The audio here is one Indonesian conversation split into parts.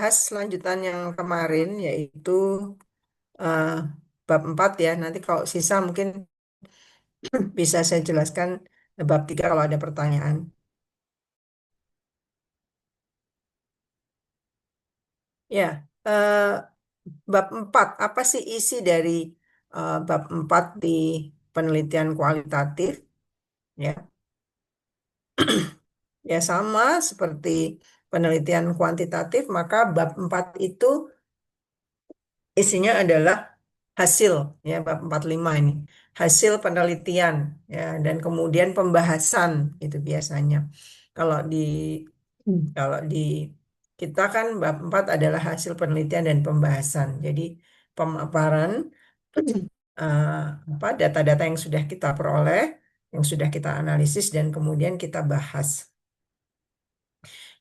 bahas lanjutan yang kemarin, yaitu eh, bab 4 ya. Nanti kalau sisa mungkin bisa saya jelaskan bab 3 kalau ada pertanyaan. Ya, bab 4 apa sih isi dari bab 4 di penelitian kualitatif? Ya, ya sama seperti penelitian kuantitatif, maka bab 4 itu isinya adalah hasil, ya, bab 45 ini. Hasil penelitian, ya, dan kemudian pembahasan itu biasanya. Kalau di kalau di kita kan bab 4 adalah hasil penelitian dan pembahasan. Jadi pemaparan eh, data-data yang sudah kita peroleh, yang sudah kita analisis dan kemudian kita bahas.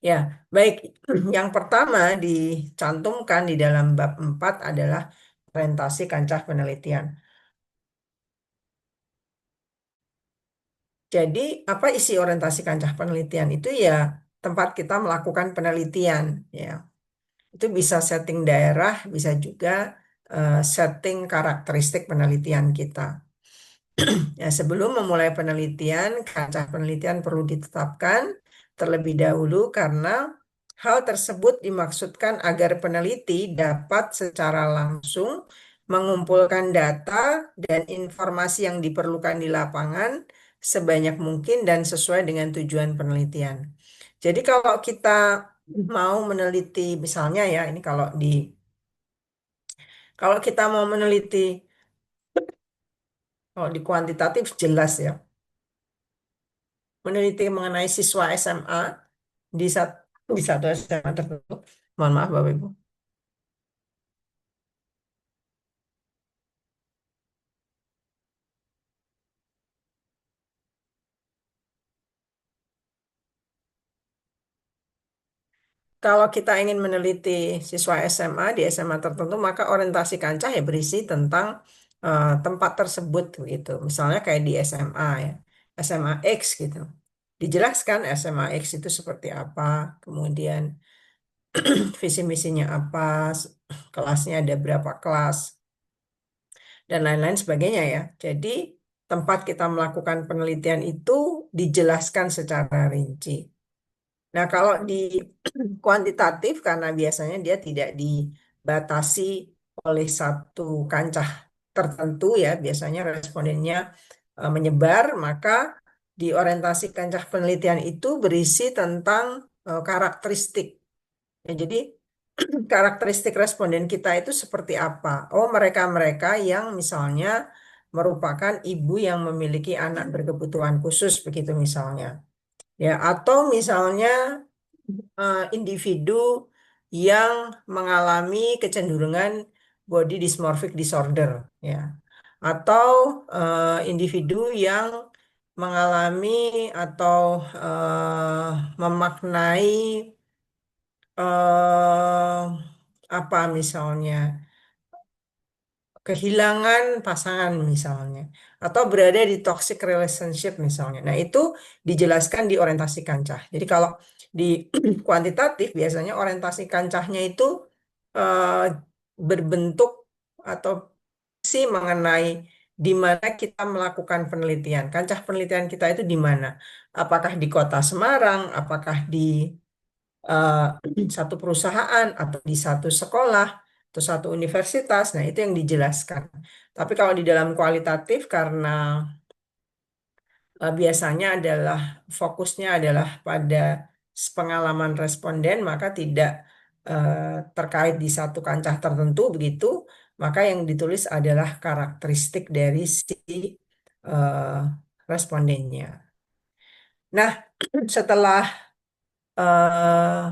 Ya, baik. Yang pertama dicantumkan di dalam bab 4 adalah orientasi kancah penelitian. Jadi, apa isi orientasi kancah penelitian itu ya tempat kita melakukan penelitian, ya. Itu bisa setting daerah, bisa juga setting karakteristik penelitian kita. Ya, sebelum memulai penelitian, kancah penelitian perlu ditetapkan terlebih dahulu karena hal tersebut dimaksudkan agar peneliti dapat secara langsung mengumpulkan data dan informasi yang diperlukan di lapangan sebanyak mungkin dan sesuai dengan tujuan penelitian. Jadi kalau kita mau meneliti, misalnya ya, ini kalau kita mau meneliti, kalau di kuantitatif jelas ya, meneliti mengenai siswa SMA di satu SMA tertentu. Mohon maaf Bapak Ibu. Kalau kita ingin meneliti siswa SMA di SMA tertentu, maka orientasi kancah ya berisi tentang tempat tersebut gitu. Misalnya kayak di SMA ya, SMA X gitu. Dijelaskan SMA X itu seperti apa, kemudian visi misinya apa, kelasnya ada berapa kelas, dan lain-lain sebagainya ya. Jadi tempat kita melakukan penelitian itu dijelaskan secara rinci. Nah, kalau di kuantitatif karena biasanya dia tidak dibatasi oleh satu kancah tertentu ya, biasanya respondennya menyebar, maka di orientasi kancah penelitian itu berisi tentang karakteristik. Ya, jadi karakteristik responden kita itu seperti apa? Oh, mereka-mereka yang misalnya merupakan ibu yang memiliki anak berkebutuhan khusus, begitu misalnya. Ya, atau misalnya individu yang mengalami kecenderungan body dysmorphic disorder, ya. Atau individu yang mengalami atau memaknai eh, apa misalnya kehilangan pasangan misalnya atau berada di toxic relationship misalnya. Nah, itu dijelaskan di orientasi kancah. Jadi kalau di kuantitatif biasanya orientasi kancahnya itu eh, berbentuk atau sih mengenai di mana kita melakukan penelitian. Kancah penelitian kita itu di mana? Apakah di Kota Semarang, apakah di eh, satu perusahaan atau di satu sekolah atau satu universitas. Nah, itu yang dijelaskan. Tapi kalau di dalam kualitatif karena biasanya adalah fokusnya adalah pada pengalaman responden, maka tidak terkait di satu kancah tertentu begitu, maka yang ditulis adalah karakteristik dari si eh, respondennya. Nah, setelah eh,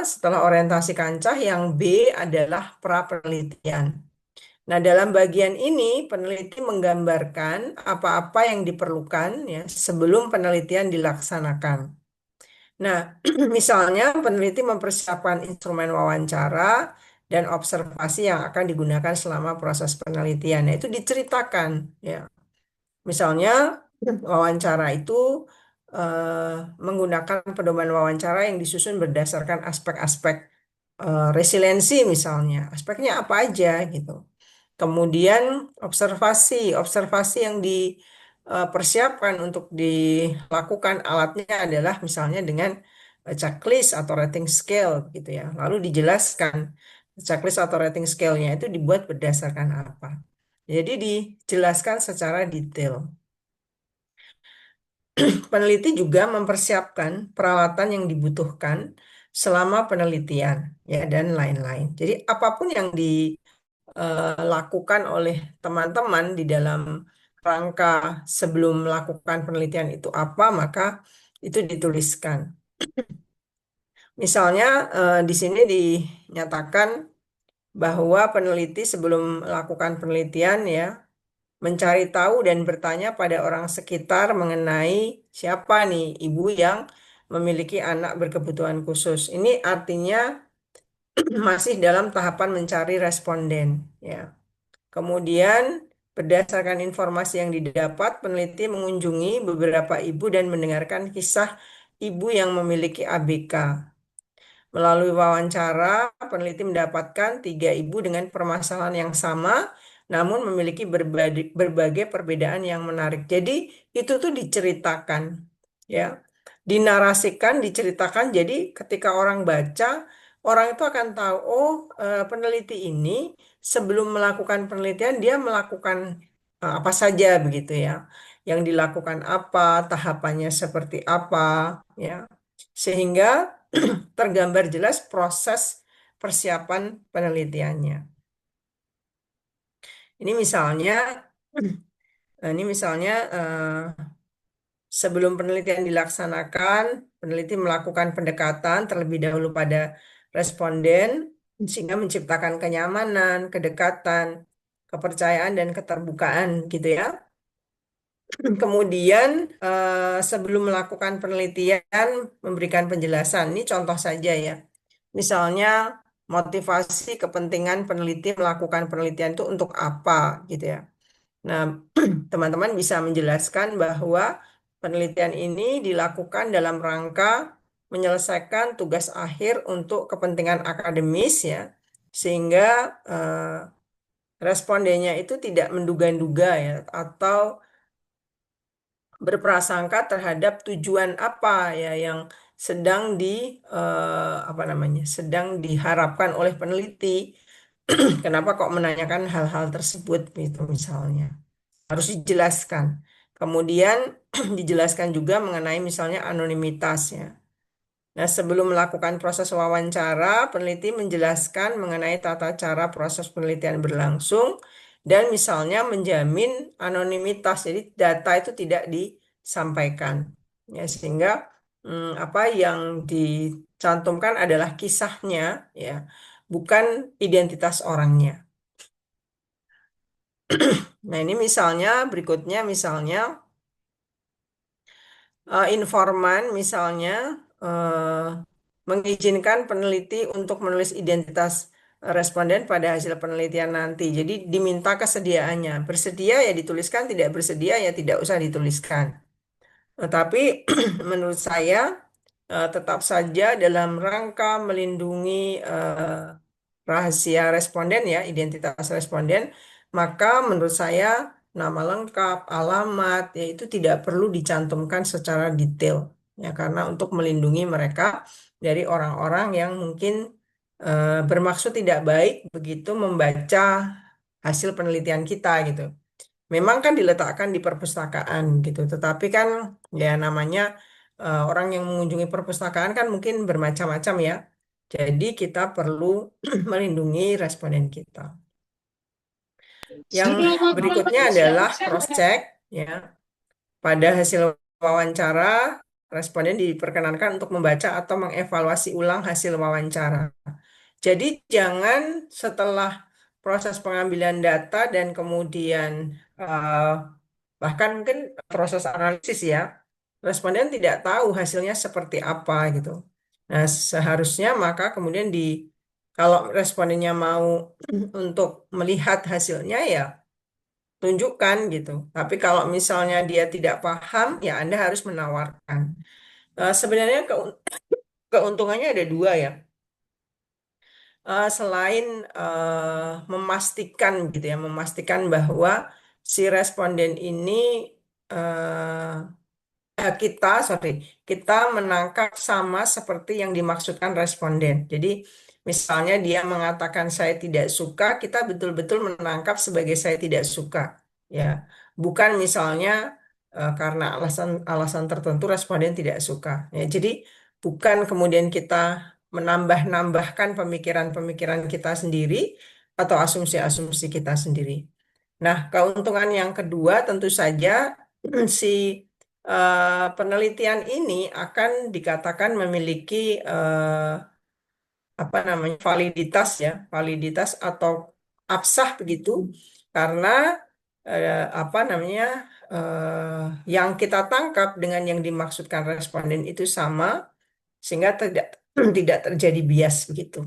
setelah orientasi kancah yang B adalah pra penelitian. Nah, dalam bagian ini peneliti menggambarkan apa-apa yang diperlukan ya sebelum penelitian dilaksanakan. Nah, misalnya peneliti mempersiapkan instrumen wawancara dan observasi yang akan digunakan selama proses penelitian. Nah, itu diceritakan ya. Misalnya wawancara itu eh, menggunakan pedoman wawancara yang disusun berdasarkan aspek-aspek resiliensi misalnya. Aspeknya apa aja gitu. Kemudian observasi, observasi yang dipersiapkan untuk dilakukan alatnya adalah misalnya dengan checklist atau rating scale gitu ya. Lalu dijelaskan checklist atau rating scale-nya itu dibuat berdasarkan apa. Jadi dijelaskan secara detail. Peneliti juga mempersiapkan peralatan yang dibutuhkan selama penelitian ya dan lain-lain. Jadi apapun yang dilakukan oleh teman-teman di dalam rangka sebelum melakukan penelitian itu apa, maka itu dituliskan. Misalnya di sini dinyatakan bahwa peneliti sebelum melakukan penelitian ya mencari tahu dan bertanya pada orang sekitar mengenai siapa nih ibu yang memiliki anak berkebutuhan khusus. Ini artinya masih dalam tahapan mencari responden ya. Kemudian berdasarkan informasi yang didapat, peneliti mengunjungi beberapa ibu dan mendengarkan kisah ibu yang memiliki ABK. Melalui wawancara, peneliti mendapatkan 3 ibu dengan permasalahan yang sama, namun memiliki berbagai perbedaan yang menarik. Jadi itu tuh diceritakan, ya, dinarasikan, diceritakan. Jadi ketika orang baca, orang itu akan tahu, oh peneliti ini sebelum melakukan penelitian dia melakukan apa saja begitu ya, yang dilakukan apa, tahapannya seperti apa, ya, sehingga tergambar jelas proses persiapan penelitiannya. Ini misalnya, sebelum penelitian dilaksanakan, peneliti melakukan pendekatan terlebih dahulu pada responden sehingga menciptakan kenyamanan, kedekatan, kepercayaan dan keterbukaan gitu ya. Kemudian sebelum melakukan penelitian memberikan penjelasan. Ini contoh saja ya. Misalnya motivasi kepentingan peneliti melakukan penelitian itu untuk apa gitu ya. Nah, teman-teman bisa menjelaskan bahwa penelitian ini dilakukan dalam rangka menyelesaikan tugas akhir untuk kepentingan akademis ya, sehingga respondennya itu tidak menduga-duga ya atau berprasangka terhadap tujuan apa ya yang sedang apa namanya sedang diharapkan oleh peneliti. Kenapa kok menanyakan hal-hal tersebut gitu misalnya harus dijelaskan. Kemudian dijelaskan juga mengenai misalnya anonimitas ya. Nah, sebelum melakukan proses wawancara, peneliti menjelaskan mengenai tata cara proses penelitian berlangsung dan misalnya menjamin anonimitas. Jadi data itu tidak disampaikan. Ya, sehingga apa yang dicantumkan adalah kisahnya ya, bukan identitas orangnya. Nah, ini misalnya berikutnya misalnya informan misalnya eh, mengizinkan peneliti untuk menulis identitas responden pada hasil penelitian nanti. Jadi diminta kesediaannya. Bersedia ya dituliskan, tidak bersedia ya tidak usah dituliskan. Tapi menurut saya tetap saja dalam rangka melindungi rahasia responden ya, identitas responden, maka menurut saya nama lengkap, alamat ya itu tidak perlu dicantumkan secara detail ya karena untuk melindungi mereka dari orang-orang yang mungkin bermaksud tidak baik begitu membaca hasil penelitian kita gitu. Memang kan diletakkan di perpustakaan gitu, tetapi kan ya namanya orang yang mengunjungi perpustakaan kan mungkin bermacam-macam ya. Jadi kita perlu melindungi responden kita. Yang berikutnya adalah cross check ya. Pada hasil wawancara, responden diperkenankan untuk membaca atau mengevaluasi ulang hasil wawancara. Jadi jangan setelah proses pengambilan data dan kemudian bahkan mungkin proses analisis ya, responden tidak tahu hasilnya seperti apa gitu. Nah, seharusnya maka kemudian kalau respondennya mau untuk melihat hasilnya ya tunjukkan gitu. Tapi kalau misalnya dia tidak paham, ya Anda harus menawarkan. Sebenarnya keuntungannya ada dua ya. Selain memastikan gitu ya, memastikan bahwa si responden ini eh, sorry, kita menangkap sama seperti yang dimaksudkan responden. Jadi, misalnya dia mengatakan saya tidak suka, kita betul-betul menangkap sebagai saya tidak suka, ya. Bukan misalnya karena alasan tertentu responden tidak suka. Ya, jadi bukan kemudian kita menambah-nambahkan pemikiran-pemikiran kita sendiri atau asumsi-asumsi kita sendiri. Nah, keuntungan yang kedua tentu saja si penelitian ini akan dikatakan memiliki apa namanya validitas atau absah begitu karena apa namanya yang kita tangkap dengan yang dimaksudkan responden itu sama sehingga tidak tidak terjadi bias begitu.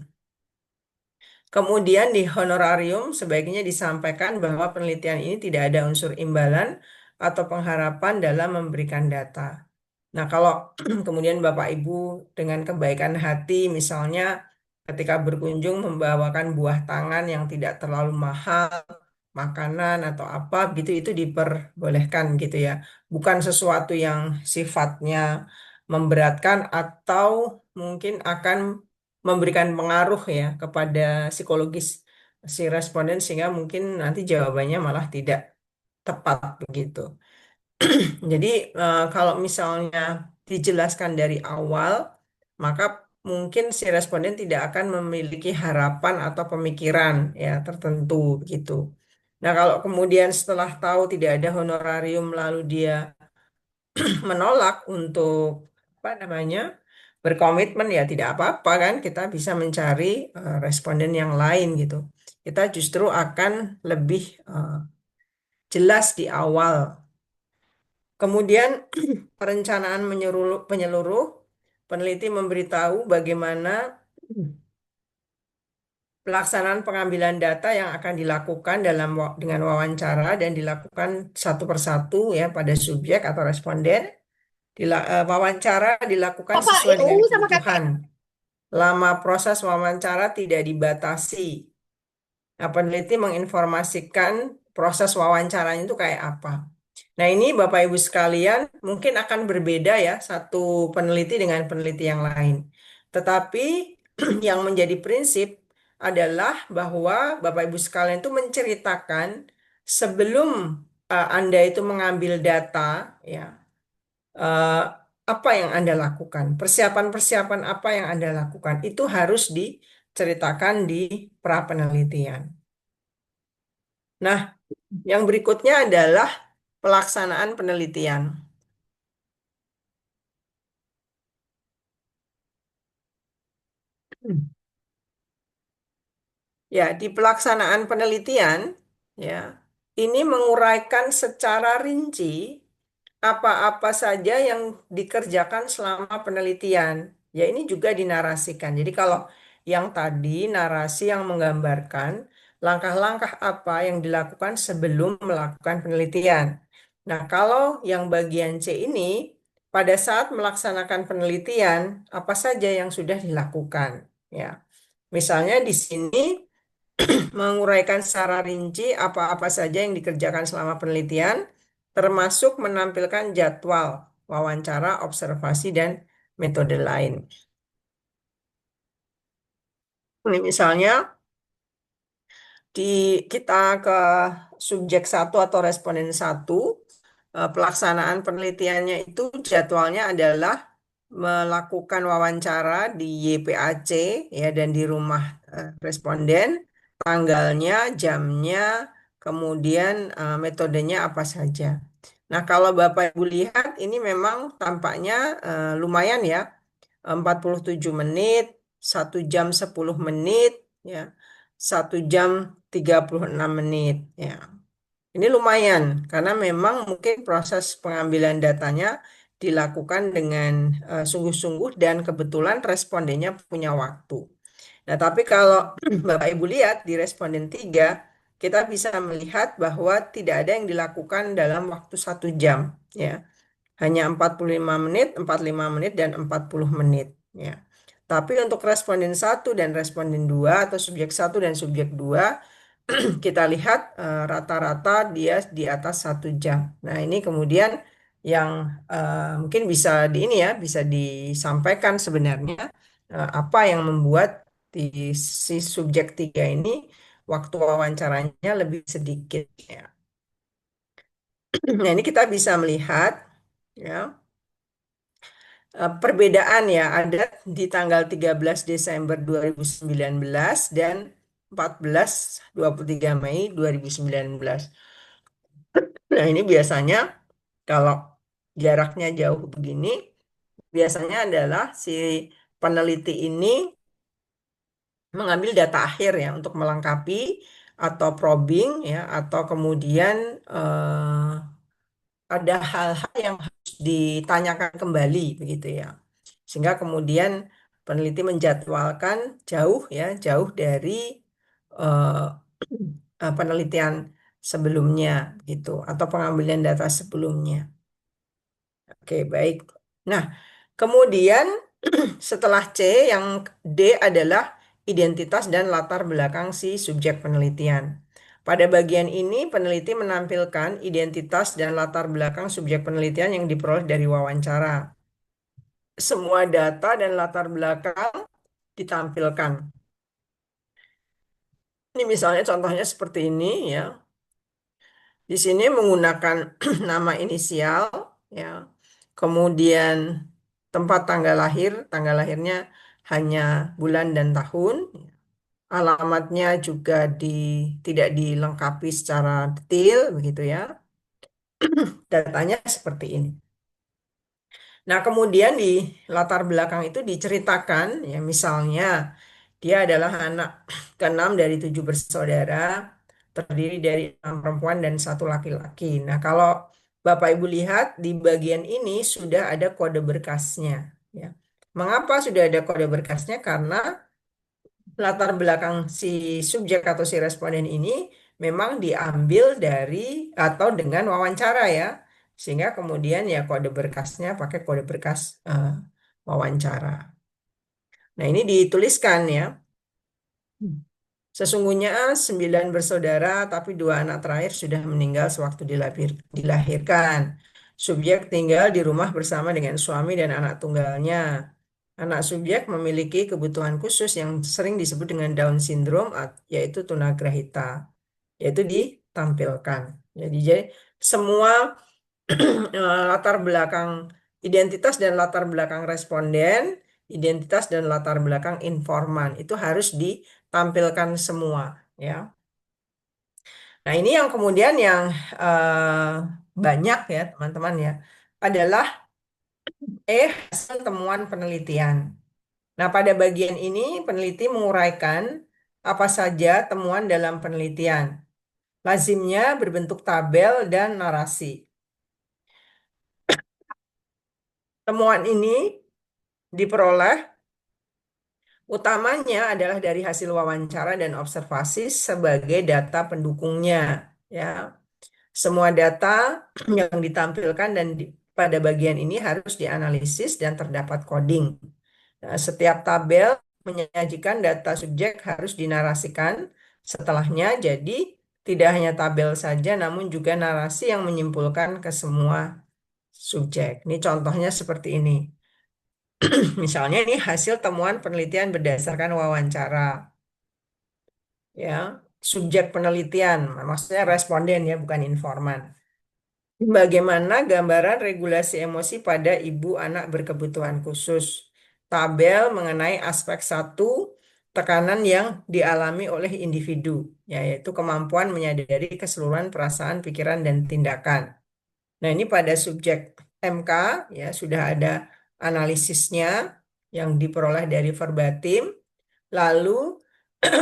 Kemudian di honorarium sebaiknya disampaikan bahwa penelitian ini tidak ada unsur imbalan atau pengharapan dalam memberikan data. Nah, kalau kemudian Bapak Ibu dengan kebaikan hati, misalnya ketika berkunjung membawakan buah tangan yang tidak terlalu mahal, makanan atau apa, gitu itu diperbolehkan gitu ya. Bukan sesuatu yang sifatnya memberatkan atau mungkin akan memberikan pengaruh ya kepada psikologis si responden sehingga mungkin nanti jawabannya malah tidak tepat begitu. Jadi kalau misalnya dijelaskan dari awal, maka mungkin si responden tidak akan memiliki harapan atau pemikiran ya tertentu gitu. Nah, kalau kemudian setelah tahu tidak ada honorarium lalu dia menolak untuk apa namanya berkomitmen ya tidak apa-apa kan kita bisa mencari responden yang lain gitu. Kita justru akan lebih jelas di awal. Kemudian perencanaan menyeluruh, peneliti memberitahu bagaimana pelaksanaan pengambilan data yang akan dilakukan dengan wawancara dan dilakukan satu persatu ya pada subjek atau responden. Wawancara dilakukan Bapak sesuai EU dengan sama kakek. kebutuhan. Lama proses wawancara tidak dibatasi. Nah, peneliti menginformasikan proses wawancaranya itu kayak apa. Nah, ini Bapak Ibu sekalian mungkin akan berbeda ya satu peneliti dengan peneliti yang lain. Tetapi yang menjadi prinsip adalah bahwa Bapak Ibu sekalian itu menceritakan sebelum Anda itu mengambil data ya eh, apa yang Anda lakukan, persiapan-persiapan apa yang Anda lakukan itu harus diceritakan di pra penelitian. Nah, yang berikutnya adalah pelaksanaan penelitian. Ya, di pelaksanaan penelitian, ya, ini menguraikan secara rinci apa-apa saja yang dikerjakan selama penelitian. Ya, ini juga dinarasikan. Jadi kalau yang tadi narasi yang menggambarkan langkah-langkah apa yang dilakukan sebelum melakukan penelitian. Nah, kalau yang bagian C ini, pada saat melaksanakan penelitian, apa saja yang sudah dilakukan. Ya, misalnya di sini menguraikan secara rinci apa-apa saja yang dikerjakan selama penelitian, termasuk menampilkan jadwal wawancara, observasi, dan metode lain. Ini misalnya di kita ke subjek satu atau responden satu, pelaksanaan penelitiannya itu jadwalnya adalah melakukan wawancara di YPAC ya dan di rumah responden, tanggalnya, jamnya, kemudian metodenya apa saja. Nah, kalau Bapak Ibu lihat ini memang tampaknya lumayan ya, 47 menit, 1 jam 10 menit, ya, 1 jam 36 menit, ya. Ini lumayan karena memang mungkin proses pengambilan datanya dilakukan dengan sungguh-sungguh dan kebetulan respondennya punya waktu. Nah, tapi kalau Bapak Ibu lihat di responden 3 kita bisa melihat bahwa tidak ada yang dilakukan dalam waktu 1 jam, ya. Hanya 45 menit, 45 menit, dan 40 menit, ya. Tapi untuk responden satu dan responden dua atau subjek satu dan subjek dua, kita lihat rata-rata dia di atas 1 jam. Nah, ini kemudian yang mungkin bisa di ini ya, bisa disampaikan sebenarnya apa yang membuat di si subjek tiga ini waktu wawancaranya lebih sedikit, ya. Nah, ini kita bisa melihat, ya, perbedaan ya ada di tanggal 13 Desember 2019 dan 23 Mei 2019. Nah, ini biasanya kalau jaraknya jauh begini, biasanya adalah si peneliti ini mengambil data akhir ya untuk melengkapi atau probing ya atau kemudian eh, ada hal-hal yang harus ditanyakan kembali begitu ya. Sehingga kemudian peneliti menjadwalkan jauh ya, jauh dari eh, penelitian sebelumnya gitu atau pengambilan data sebelumnya. Oke, baik. Nah, kemudian setelah C, yang D adalah identitas dan latar belakang si subjek penelitian. Pada bagian ini, peneliti menampilkan identitas dan latar belakang subjek penelitian yang diperoleh dari wawancara. Semua data dan latar belakang ditampilkan. Ini misalnya contohnya seperti ini ya. Di sini menggunakan nama inisial ya. Kemudian tempat tanggal lahirnya hanya bulan dan tahun. Alamatnya juga tidak dilengkapi secara detail begitu ya. Datanya seperti ini. Nah, kemudian di latar belakang itu diceritakan ya misalnya dia adalah anak keenam dari 7 bersaudara, terdiri dari 6 perempuan dan 1 laki-laki. Nah, kalau Bapak Ibu lihat di bagian ini sudah ada kode berkasnya ya. Mengapa sudah ada kode berkasnya? Karena latar belakang si subjek atau si responden ini memang diambil dari atau dengan wawancara ya. Sehingga kemudian ya kode berkasnya pakai kode berkas wawancara. Nah, ini dituliskan ya. Sesungguhnya 9 bersaudara, tapi 2 anak terakhir sudah meninggal sewaktu dilahirkan. Subjek tinggal di rumah bersama dengan suami dan anak tunggalnya. Anak subjek memiliki kebutuhan khusus yang sering disebut dengan Down syndrome, yaitu tunagrahita, yaitu ditampilkan. Jadi semua latar belakang identitas dan latar belakang responden, identitas dan latar belakang informan itu harus ditampilkan semua ya. Nah, ini yang kemudian yang banyak ya teman-teman ya adalah hasil temuan penelitian. Nah, pada bagian ini peneliti menguraikan apa saja temuan dalam penelitian. Lazimnya berbentuk tabel dan narasi. Temuan ini diperoleh utamanya adalah dari hasil wawancara dan observasi sebagai data pendukungnya, ya. Semua data yang ditampilkan pada bagian ini harus dianalisis dan terdapat coding. Nah, setiap tabel menyajikan data subjek harus dinarasikan setelahnya, jadi tidak hanya tabel saja, namun juga narasi yang menyimpulkan ke semua subjek. Ini contohnya seperti ini. Misalnya ini hasil temuan penelitian berdasarkan wawancara, ya. Subjek penelitian, maksudnya responden ya, bukan informan. Bagaimana gambaran regulasi emosi pada ibu anak berkebutuhan khusus? Tabel mengenai aspek satu tekanan yang dialami oleh individu, yaitu kemampuan menyadari keseluruhan perasaan, pikiran, dan tindakan. Nah, ini pada subjek MK ya sudah ada analisisnya yang diperoleh dari verbatim. Lalu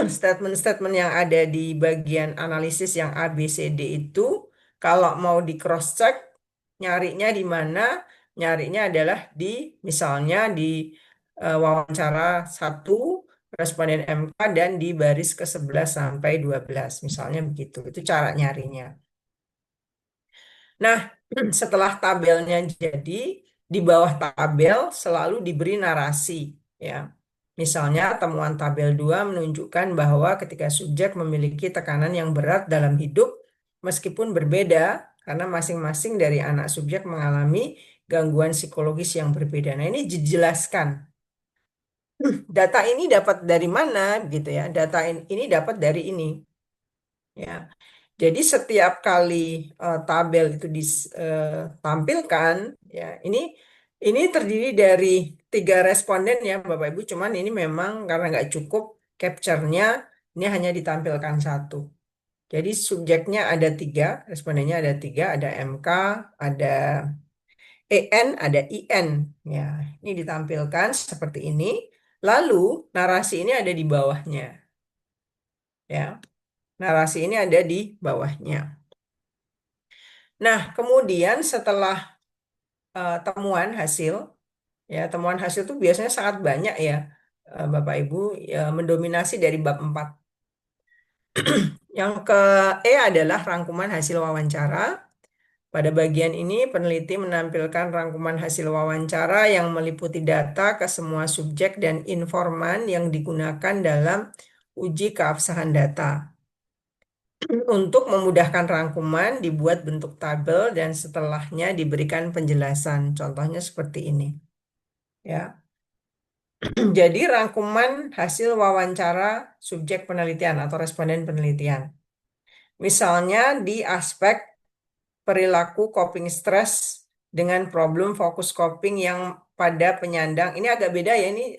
statement-statement yang ada di bagian analisis yang A, B, C, D itu kalau mau di cross check nyarinya di mana? Nyarinya adalah di misalnya di wawancara 1, responden MK dan di baris ke-11 sampai 12. Misalnya begitu. Itu cara nyarinya. Nah, setelah tabelnya jadi, di bawah tabel selalu diberi narasi, ya. Misalnya, temuan tabel 2 menunjukkan bahwa ketika subjek memiliki tekanan yang berat dalam hidup, meskipun berbeda, karena masing-masing dari anak subjek mengalami gangguan psikologis yang berbeda. Nah, ini dijelaskan. Data ini dapat dari mana, gitu ya? Data ini dapat dari ini, ya. Jadi setiap kali tabel itu ditampilkan, ya ini terdiri dari 3 responden ya Bapak Ibu. Cuman ini memang karena nggak cukup capture-nya, ini hanya ditampilkan satu. Jadi subjeknya ada 3, respondennya ada 3, ada MK, ada EN, ada IN. Ya, ini ditampilkan seperti ini. Lalu narasi ini ada di bawahnya. Ya, narasi ini ada di bawahnya. Nah, kemudian setelah temuan hasil, ya temuan hasil itu biasanya sangat banyak ya, Bapak Ibu, ya, mendominasi dari bab 4. Yang ke E adalah rangkuman hasil wawancara. Pada bagian ini, peneliti menampilkan rangkuman hasil wawancara yang meliputi data ke semua subjek dan informan yang digunakan dalam uji keabsahan data. Untuk memudahkan rangkuman, dibuat bentuk tabel dan setelahnya diberikan penjelasan. Contohnya seperti ini. Ya, jadi rangkuman hasil wawancara subjek penelitian atau responden penelitian. Misalnya di aspek perilaku coping stress dengan problem fokus coping yang pada penyandang. Ini agak beda ya, ini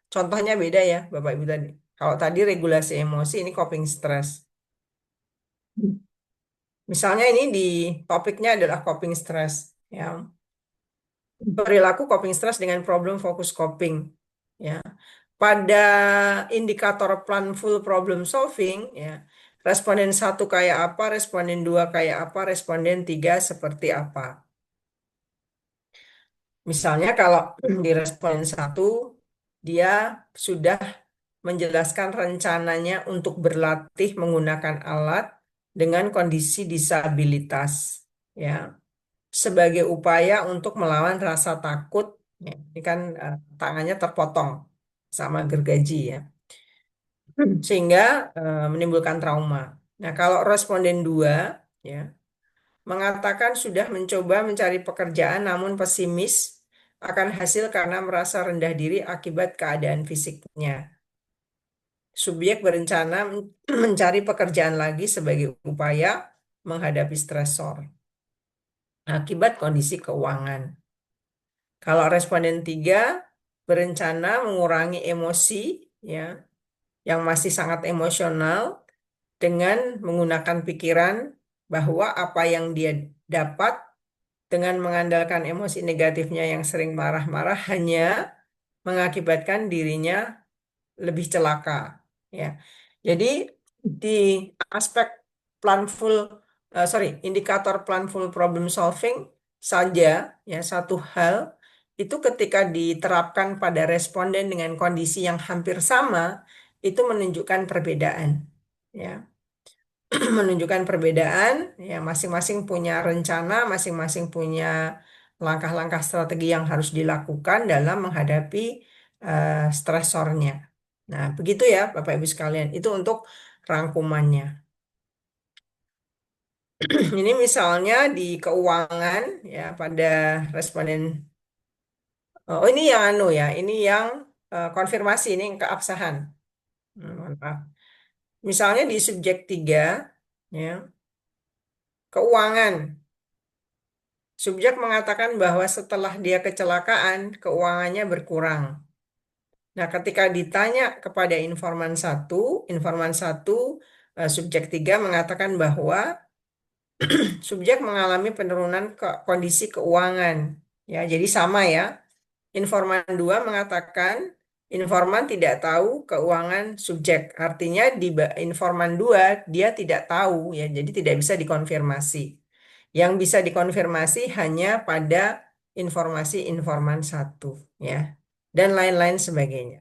contohnya beda ya Bapak Ibu tadi. Kalau tadi regulasi emosi, ini coping stress. Misalnya ini di topiknya adalah coping stress. Ya. Perilaku coping stress dengan problem fokus coping. Ya. Pada indikator planful problem solving, ya, responden 1 kayak apa, responden 2 kayak apa, responden 3 seperti apa. Misalnya kalau di responden 1, dia sudah menjelaskan rencananya untuk berlatih menggunakan alat dengan kondisi disabilitas, ya, sebagai upaya untuk melawan rasa takut. Ya, ini kan tangannya terpotong sama gergaji ya, sehingga menimbulkan trauma. Nah, kalau responden 2 ya mengatakan sudah mencoba mencari pekerjaan namun pesimis akan hasil karena merasa rendah diri akibat keadaan fisiknya. Subjek berencana mencari pekerjaan lagi sebagai upaya menghadapi stresor akibat kondisi keuangan. Kalau responden 3 berencana mengurangi emosi ya yang masih sangat emosional dengan menggunakan pikiran bahwa apa yang dia dapat dengan mengandalkan emosi negatifnya yang sering marah-marah hanya mengakibatkan dirinya lebih celaka. Ya, jadi di aspek planful, indikator planful problem solving saja, ya satu hal itu ketika diterapkan pada responden dengan kondisi yang hampir sama itu menunjukkan perbedaan. Ya, menunjukkan perbedaan, ya masing-masing punya rencana, masing-masing punya langkah-langkah strategi yang harus dilakukan dalam menghadapi stresornya. Nah, begitu ya Bapak Ibu sekalian. Itu untuk rangkumannya. Ini misalnya di keuangan ya pada responden. Oh, ini yang anu ya, ini yang konfirmasi, ini yang keabsahan. Mohon maaf. Misalnya di subjek 3 ya, keuangan. Subjek mengatakan bahwa setelah dia kecelakaan, keuangannya berkurang. Nah, ketika ditanya kepada informan satu subjek 3 mengatakan bahwa subjek mengalami penurunan kondisi keuangan. Ya, jadi sama ya. Informan 2 mengatakan informan tidak tahu keuangan subjek. Artinya di informan 2 dia tidak tahu ya, jadi tidak bisa dikonfirmasi. Yang bisa dikonfirmasi hanya pada informasi informan 1 ya. Dan lain-lain sebagainya.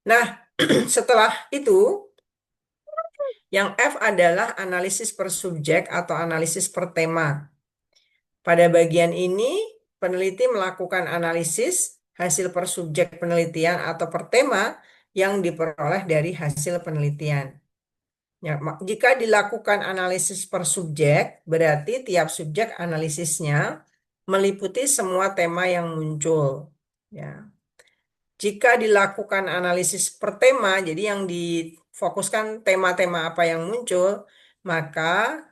Nah, setelah itu, yang F adalah analisis per subjek atau analisis per tema. Pada bagian ini, peneliti melakukan analisis hasil per subjek penelitian atau per tema yang diperoleh dari hasil penelitian. Ya, jika dilakukan analisis per subjek, berarti tiap subjek analisisnya meliputi semua tema yang muncul. Ya. Jika dilakukan analisis per tema, jadi yang difokuskan tema-tema apa yang muncul, maka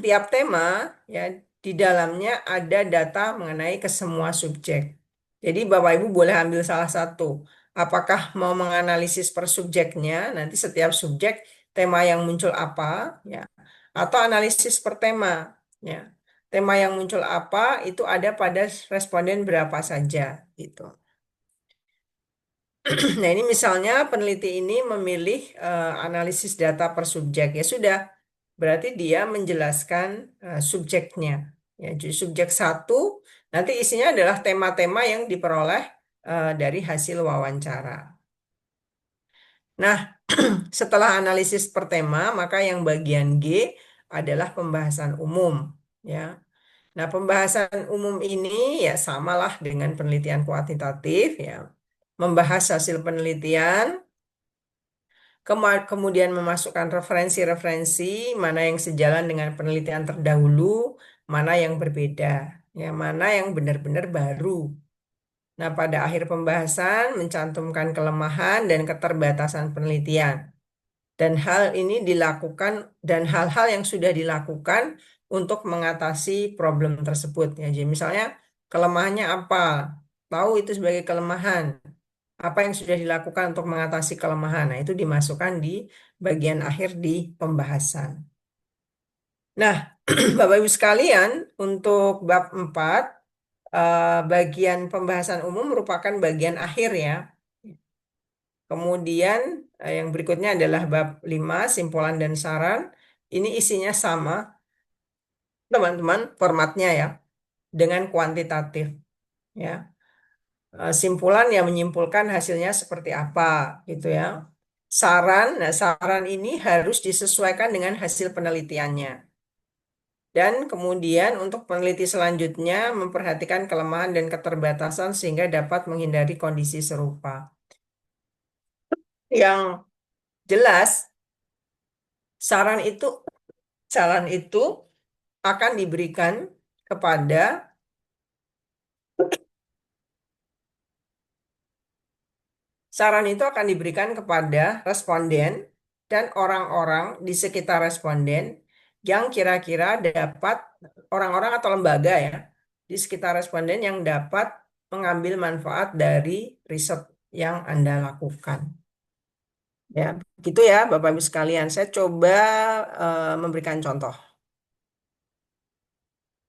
tiap tema ya di dalamnya ada data mengenai ke semua subjek. Jadi Bapak Ibu boleh ambil salah satu. Apakah mau menganalisis per subjeknya, nanti setiap subjek tema yang muncul apa ya, atau analisis per tema ya. Tema yang muncul apa itu ada pada responden berapa saja gitu. Nah, ini misalnya peneliti ini memilih analisis data per subjek. Ya sudah, berarti dia menjelaskan subjeknya. Ya, jadi subjek satu nanti isinya adalah tema-tema yang diperoleh dari hasil wawancara. Nah, setelah analisis per tema, maka yang bagian G adalah pembahasan umum. Ya. Nah, pembahasan umum ini ya samalah dengan penelitian kuantitatif ya. Membahas hasil penelitian, kemudian memasukkan referensi-referensi mana yang sejalan dengan penelitian terdahulu, mana yang berbeda, ya mana yang benar-benar baru. Nah, pada akhir pembahasan mencantumkan kelemahan dan keterbatasan penelitian. Dan hal ini dilakukan dan hal-hal yang sudah dilakukan untuk mengatasi problem tersebut. Ya, jadi misalnya kelemahannya apa? Tahu itu sebagai kelemahan. Apa yang sudah dilakukan untuk mengatasi kelemahan? Nah, itu dimasukkan di bagian akhir di pembahasan. Nah, Bapak Ibu sekalian, untuk bab 4, bagian pembahasan umum merupakan bagian akhir ya. Kemudian yang berikutnya adalah bab 5, simpulan dan saran. Ini isinya sama, teman-teman, formatnya ya, dengan kuantitatif ya. Simpulan yang menyimpulkan hasilnya seperti apa gitu ya. Saran, nah saran ini harus disesuaikan dengan hasil penelitiannya. Dan kemudian untuk peneliti selanjutnya memperhatikan kelemahan dan keterbatasan sehingga dapat menghindari kondisi serupa. Yang jelas, saran itu saran itu akan diberikan kepada saran itu akan diberikan kepada responden dan orang-orang di sekitar responden yang kira-kira dapat orang-orang atau lembaga ya di sekitar responden yang dapat mengambil manfaat dari riset yang Anda lakukan. Ya, gitu ya Bapak Ibu sekalian. Saya coba memberikan contoh.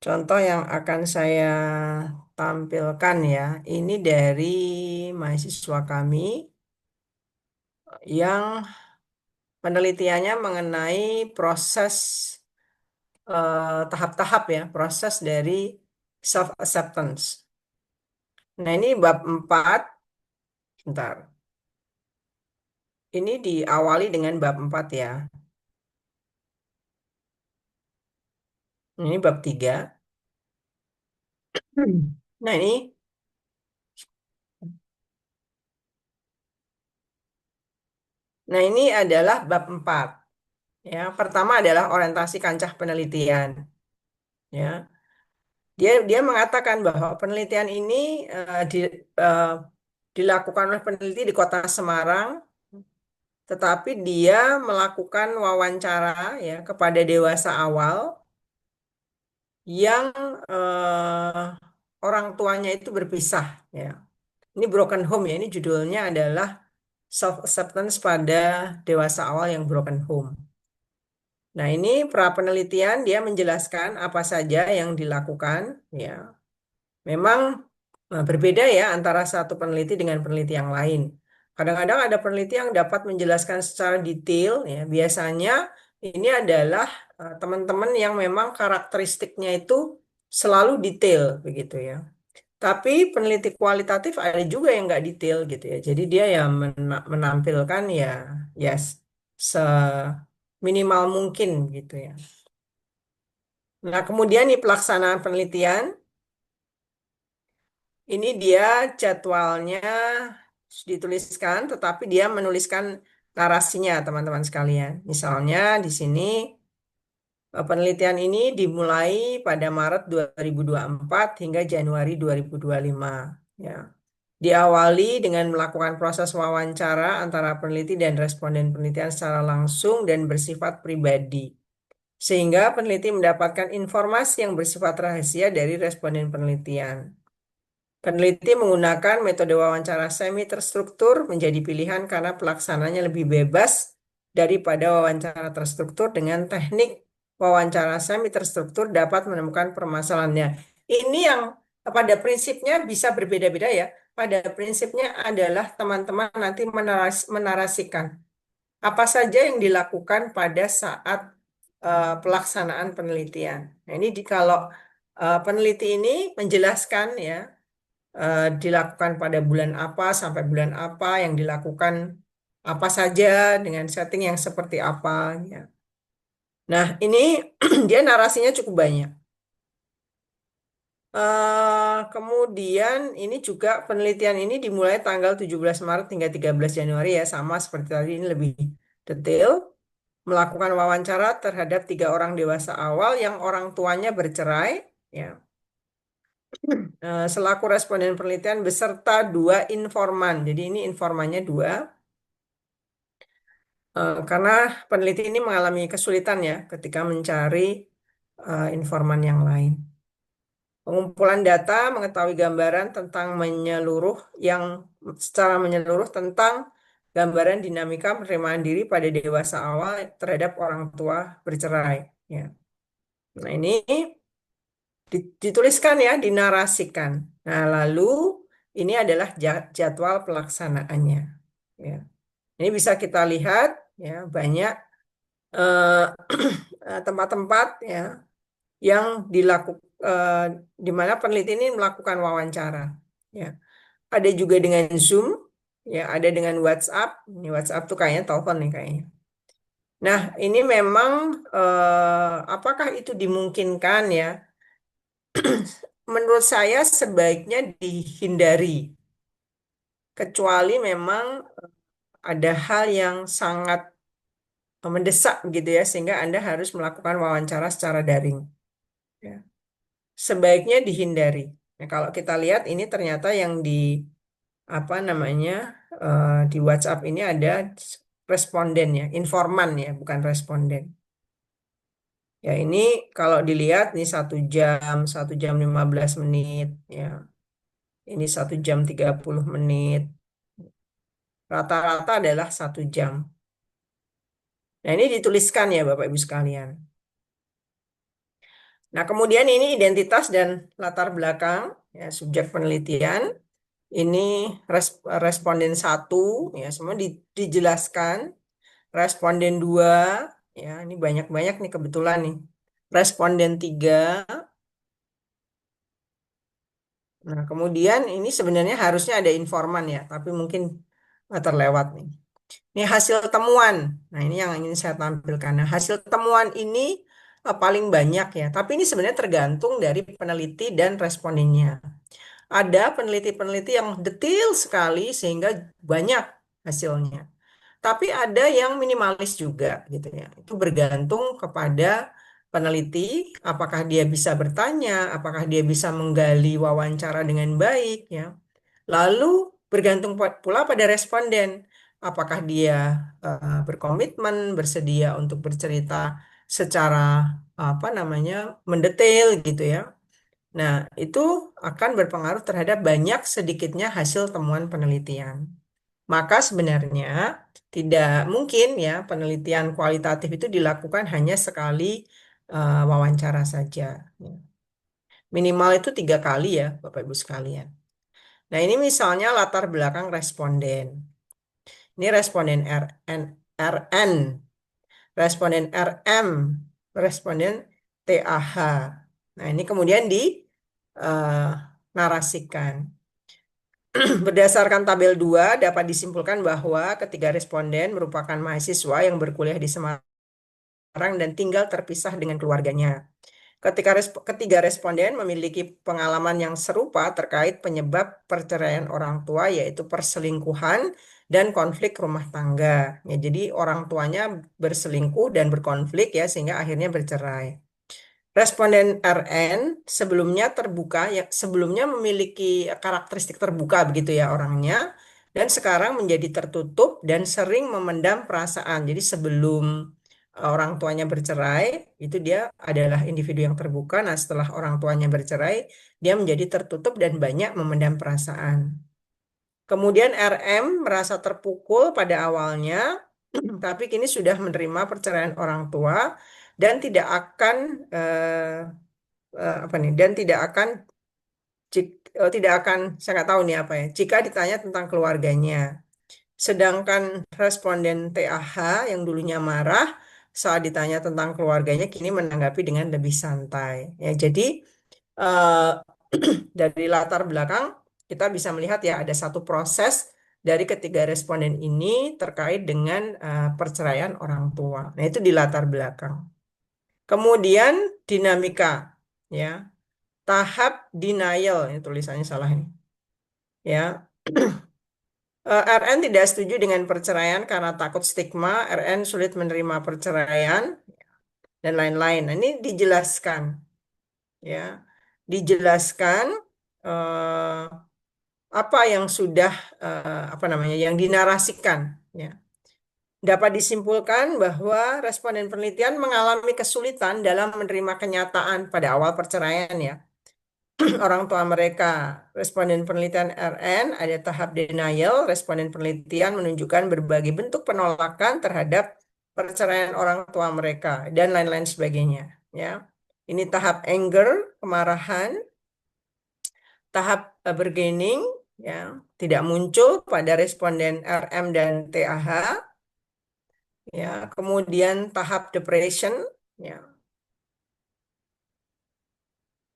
Contoh yang akan saya tampilkan ya, ini dari mahasiswa kami yang penelitiannya mengenai proses tahap-tahap ya, proses dari self acceptance. Nah, ini bab 4, bentar. Ini diawali dengan bab 4 ya. Ini bab 3. Nah, ini adalah bab 4. Ya, pertama adalah orientasi kancah penelitian. Ya, dia dia mengatakan bahwa penelitian ini eh, dilakukan oleh peneliti di Kota Semarang, tetapi dia melakukan wawancara ya kepada dewasa awal yang orang tuanya itu berpisah ya. Ini Broken Home ya, ini judulnya adalah Self Acceptance pada Dewasa Awal yang Broken Home. Nah, ini pra penelitian dia menjelaskan apa saja yang dilakukan ya. Memang berbeda ya antara satu peneliti dengan peneliti yang lain. Kadang-kadang ada peneliti yang dapat menjelaskan secara detail ya. Biasanya ini adalah teman-teman yang memang karakteristiknya itu selalu detail begitu ya. Tapi peneliti kualitatif ada juga yang nggak detail gitu ya. Jadi dia yang menampilkan ya, ya seminimal mungkin gitu ya. Nah, kemudian nih pelaksanaan penelitian, ini dia jadwalnya dituliskan, tetapi dia menuliskan narasinya, teman-teman sekalian. Misalnya di sini penelitian ini dimulai pada Maret 2024 hingga Januari 2025. Ya. Diawali dengan melakukan proses wawancara antara peneliti dan responden penelitian secara langsung dan bersifat pribadi. Sehingga peneliti mendapatkan informasi yang bersifat rahasia dari responden penelitian. Peneliti menggunakan metode wawancara semi terstruktur menjadi pilihan karena pelaksananya lebih bebas daripada wawancara terstruktur. Dengan teknik wawancara semi terstruktur dapat menemukan permasalahannya. Ini yang pada prinsipnya bisa berbeda-beda ya. Pada prinsipnya adalah teman-teman nanti menarasikan apa saja yang dilakukan pada saat pelaksanaan penelitian. Nah, ini kalau peneliti ini menjelaskan ya dilakukan pada bulan apa sampai bulan apa, yang dilakukan apa saja dengan setting yang seperti apa ya. Nah, ini dia narasinya cukup banyak. Kemudian ini juga penelitian ini dimulai tanggal 17 Maret hingga 13 Januari ya, sama seperti tadi, ini lebih detail. Melakukan wawancara terhadap 3 orang dewasa awal yang orang tuanya bercerai ya. Selaku responden penelitian beserta 2 informan. Jadi ini informannya 2. Karena peneliti ini mengalami kesulitan ya ketika mencari informan yang lain. Pengumpulan data mengetahui gambaran tentang menyeluruh yang secara menyeluruh tentang gambaran dinamika penerimaan diri pada dewasa awal terhadap orang tua bercerai. Ya. Nah ini dituliskan ya, dinarasikan. Nah lalu ini adalah jadwal pelaksanaannya. Ya. Ini bisa kita lihat ya, banyak eh, tempat-tempat ya yang dilakukan di mana peneliti ini melakukan wawancara. Ya, ada juga dengan Zoom, ya, ada dengan WhatsApp. Ini WhatsApp tuh kayaknya telepon nih kayaknya. Nah, ini memang apakah itu dimungkinkan ya? Menurut saya sebaiknya dihindari, kecuali memang ada hal yang sangat mendesak gitu ya, sehingga Anda harus melakukan wawancara secara daring. Ya. Sebaiknya dihindari. Nah, kalau kita lihat ini ternyata yang di apa namanya di WhatsApp ini ada responden ya, informan ya, bukan responden. Ya ini kalau dilihat nih 1 jam, 1 jam 15 menit, ya ini 1 jam 30 menit. Rata-rata adalah 1 jam. Nah ini dituliskan ya Bapak Ibu sekalian. Nah kemudian ini identitas dan latar belakang ya, subjek penelitian. Ini responden 1 ya semua dijelaskan. Responden 2 ya ini banyak-banyak nih kebetulan nih. Responden 3. Nah kemudian ini sebenarnya harusnya ada informan ya, tapi mungkin terlewat nih. Ini hasil temuan. Nah ini yang ingin saya tampilkan. Nah hasil temuan ini paling banyak ya, tapi ini sebenarnya tergantung dari peneliti dan respondennya. Ada peneliti-peneliti yang detail sekali sehingga banyak hasilnya. Tapi ada yang minimalis juga gitu ya. Itu bergantung kepada peneliti, apakah dia bisa bertanya, apakah dia bisa menggali wawancara dengan baik ya. Lalu bergantung pula pada responden, apakah dia berkomitmen, bersedia untuk bercerita secara apa namanya mendetail gitu ya. Nah, itu akan berpengaruh terhadap banyak sedikitnya hasil temuan penelitian. Maka sebenarnya tidak mungkin ya penelitian kualitatif itu dilakukan hanya sekali wawancara saja. Minimal itu 3 kali ya Bapak Ibu sekalian. Nah ini misalnya latar belakang responden. Ini responden RN, responden RM, responden TAH. Nah ini kemudian di narasikan. Berdasarkan tabel 2 dapat disimpulkan bahwa ketiga responden merupakan mahasiswa yang berkuliah di Semarang dan tinggal terpisah dengan keluarganya. Ketiga responden memiliki pengalaman yang serupa terkait penyebab perceraian orang tua, yaitu perselingkuhan dan konflik rumah tangga. Ya, jadi orang tuanya berselingkuh dan berkonflik ya sehingga akhirnya bercerai. Responden RN sebelumnya terbuka, ya sebelumnya memiliki karakteristik terbuka begitu ya orangnya, dan sekarang menjadi tertutup dan sering memendam perasaan. Jadi sebelum orang tuanya bercerai, itu dia adalah individu yang terbuka. Nah, setelah orang tuanya bercerai, dia menjadi tertutup dan banyak memendam perasaan. Kemudian RM merasa terpukul pada awalnya, tapi kini sudah menerima perceraian orang tua dan tidak akan apa nih dan tidak akan saya nggak tahu nih apa ya jika ditanya tentang keluarganya. Sedangkan responden TAH yang dulunya marah saat ditanya tentang keluarganya kini menanggapi dengan lebih santai. Ya, jadi eh, dari latar belakang kita bisa melihat ya ada satu proses dari ketiga responden ini terkait dengan perceraian orang tua. Nah, itu di latar belakang. Kemudian dinamika ya. Tahap denial, ini tulisannya salah ini. Ya, RN tidak setuju dengan perceraian karena takut stigma, RN sulit menerima perceraian dan lain-lain. Nah, ini dijelaskan, ya, dijelaskan eh, apa yang sudah apa namanya, yang dinarasikan. Ya, dapat disimpulkan bahwa responden penelitian mengalami kesulitan dalam menerima kenyataan pada awal perceraian, ya. Orang tua mereka. Responden penelitian RN ada tahap denial. Responden penelitian menunjukkan berbagai bentuk penolakan terhadap perceraian orang tua mereka dan lain-lain sebagainya. Ya, ini tahap anger, kemarahan, tahap bargaining, ya, tidak muncul pada responden RM dan TAH. Ya, kemudian tahap depression, ya,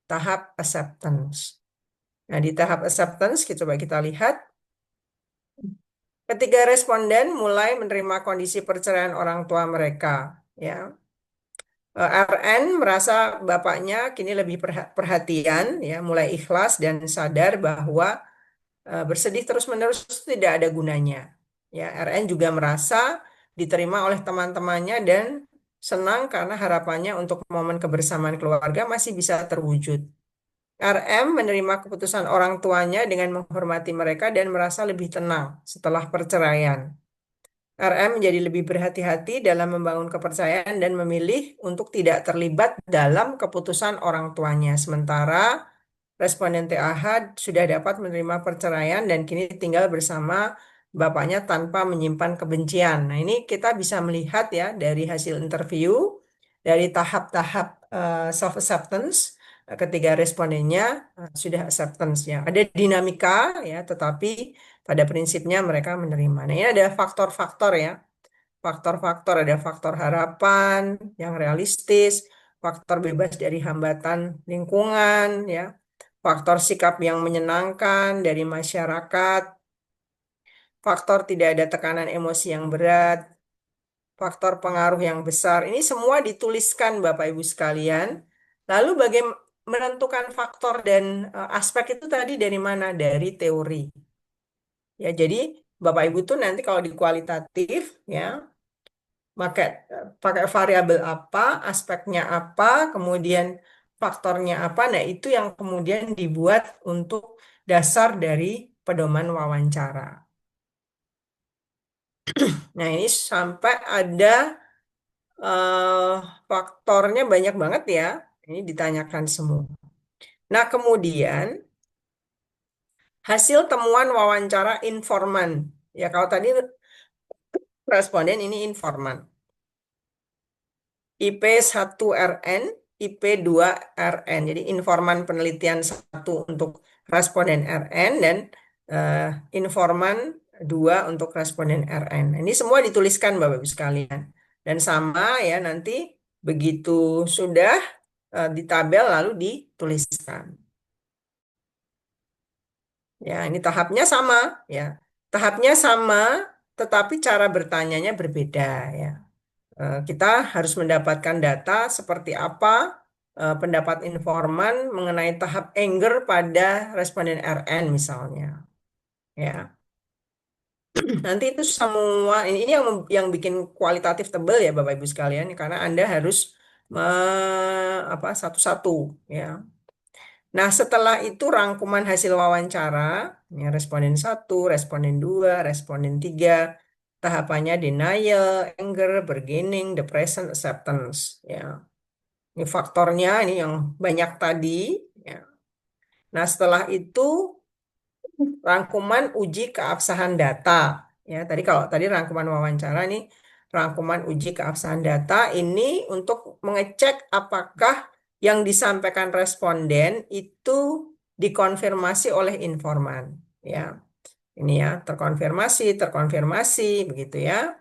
tahap acceptance. Nah, di tahap acceptance, coba kita lihat. Ketiga responden mulai menerima kondisi perceraian orang tua mereka. Ya, RN merasa bapaknya kini lebih perhatian, ya, mulai ikhlas dan sadar bahwa bersedih terus-menerus tidak ada gunanya. Ya, RN juga merasa diterima oleh teman-temannya dan senang karena harapannya untuk momen kebersamaan keluarga masih bisa terwujud. RM menerima keputusan orang tuanya dengan menghormati mereka dan merasa lebih tenang setelah perceraian. RM menjadi lebih berhati-hati dalam membangun kepercayaan dan memilih untuk tidak terlibat dalam keputusan orang tuanya. Sementara responden TAH sudah dapat menerima perceraian dan kini tinggal bersama bapaknya tanpa menyimpan kebencian. Nah, ini kita bisa melihat ya dari hasil interview, dari tahap-tahap self acceptance, ketiga respondennya sudah acceptance ya. Ada dinamika ya, tetapi pada prinsipnya mereka menerima. Nah, ini ada faktor-faktor ya. Faktor-faktor ada faktor harapan yang realistis, faktor bebas dari hambatan lingkungan ya, faktor sikap yang menyenangkan dari masyarakat, faktor tidak ada tekanan emosi yang berat, faktor pengaruh yang besar. Ini semua dituliskan Bapak Ibu sekalian. Lalu bagaimana menentukan faktor dan aspek itu tadi dari mana? Dari teori. Ya, jadi Bapak Ibu tuh nanti kalau di kualitatif ya pakai pakai variabel apa, aspeknya apa, kemudian faktornya apa. Nah, itu yang kemudian dibuat untuk dasar dari pedoman wawancara. Nah, ini sampai ada eh, faktornya banyak banget ya. Ini ditanyakan semua. Nah, kemudian hasil temuan wawancara informan. Ya, kalau tadi responden ini informan. IP1 RN, IP2 RN. Jadi informan penelitian satu untuk responden RN dan eh, informan dua untuk responden RN. Ini semua dituliskan Bapak Ibu sekalian. Dan sama ya nanti begitu sudah di tabel lalu dituliskan. Ya, ini tahapnya sama, ya. Tahapnya sama, tetapi cara bertanyanya berbeda, ya. Kita harus mendapatkan data seperti apa pendapat informan mengenai tahap anger pada responden RN misalnya, ya. Nanti itu semua ini yang bikin kualitatif tebal ya Bapak Ibu sekalian, karena Anda harus apa satu-satu, ya. Nah, setelah itu rangkuman hasil wawancara, ya, responden satu, responden dua, responden tiga, tahapannya denial, anger, bargaining, depression, acceptance. Ya, ini faktornya ini yang banyak tadi. Ya. Nah, setelah itu rangkuman uji keabsahan data. Ya, tadi kalau tadi rangkuman wawancara nih, rangkuman uji keabsahan data ini untuk mengecek apakah yang disampaikan responden itu dikonfirmasi oleh informan. Ya, ini ya terkonfirmasi, terkonfirmasi begitu ya.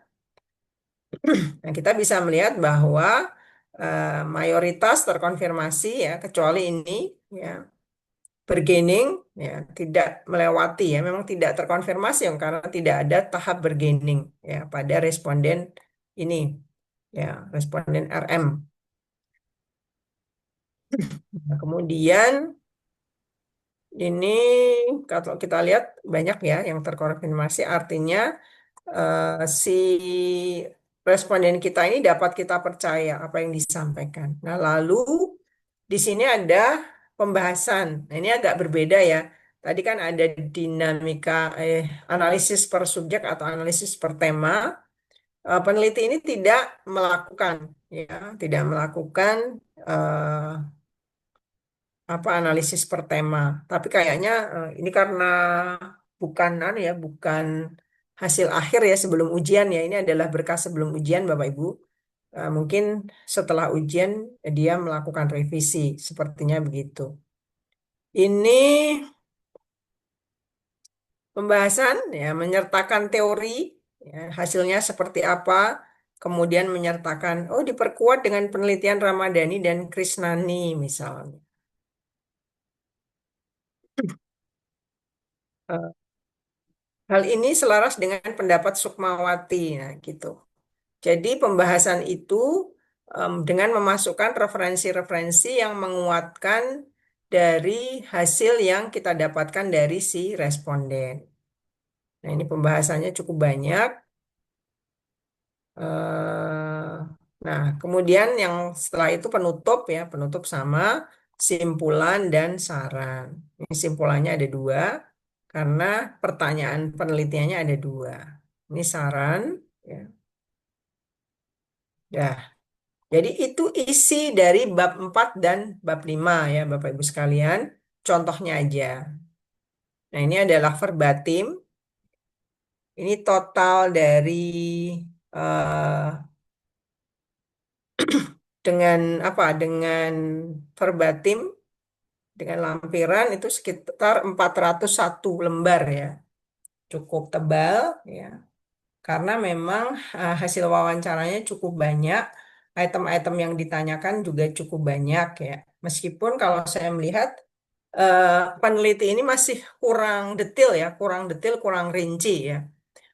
Nah, kita bisa melihat bahwa mayoritas terkonfirmasi ya, kecuali ini ya bergaining ya tidak melewati ya memang tidak terkonfirmasi ya, karena tidak ada tahap bergaining ya pada responden ini ya responden RM. Nah, kemudian ini kalau kita lihat banyak ya yang terkonfirmasi artinya si responden kita ini dapat kita percaya apa yang disampaikan. Nah, lalu di sini ada pembahasan. Nah, ini agak berbeda ya. Tadi kan ada dinamika analisis per subjek atau analisis per tema. Peneliti ini tidak melakukan ya, tidak melakukan eh, apa analisis per tema. Tapi kayaknya ini karena bukan ya, bukan hasil akhir ya sebelum ujian ya. Ini adalah berkas sebelum ujian Bapak Ibu. Mungkin setelah ujian dia melakukan revisi, sepertinya begitu. Ini pembahasan ya menyertakan teori ya, hasilnya seperti apa, kemudian menyertakan oh diperkuat dengan penelitian Ramadhani dan Krisnani misalnya. Eh, Hal ini selaras dengan pendapat Sukmawati, nah gitu. Jadi pembahasan itu dengan memasukkan referensi-referensi yang menguatkan dari hasil yang kita dapatkan dari si responden. Nah, ini pembahasannya cukup banyak. Eh, Nah, kemudian yang setelah itu penutup ya, penutup sama simpulan dan saran. Ini simpulannya ada dua, karena pertanyaan penelitiannya ada dua. Ini saran, ya. Ya, jadi itu isi dari bab 4 dan bab 5 ya Bapak Ibu sekalian. Contohnya aja. Nah, ini adalah verbatim. Ini total dari eh, dengan apa? Dengan verbatim dengan lampiran itu sekitar 401 lembar ya. Cukup tebal ya. Karena memang hasil wawancaranya cukup banyak, item-item yang ditanyakan juga cukup banyak ya. Meskipun kalau saya melihat peneliti ini masih kurang detail ya, kurang detail, kurang rinci ya.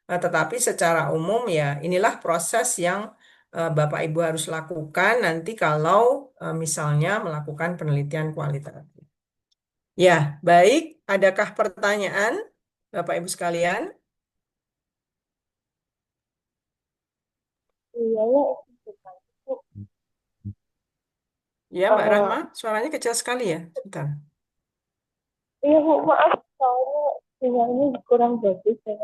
Tetapi secara umum ya inilah proses yang Bapak Ibu harus lakukan nanti kalau misalnya melakukan penelitian kualitatif. Ya, baik. Adakah pertanyaan Bapak Ibu sekalian? Iya ya, itu Ya, Mbak Rahma, eh, suaranya kecil sekali ya. Sebentar. iya Bu, maaf soalnya sinyalnya kurang bagus ya.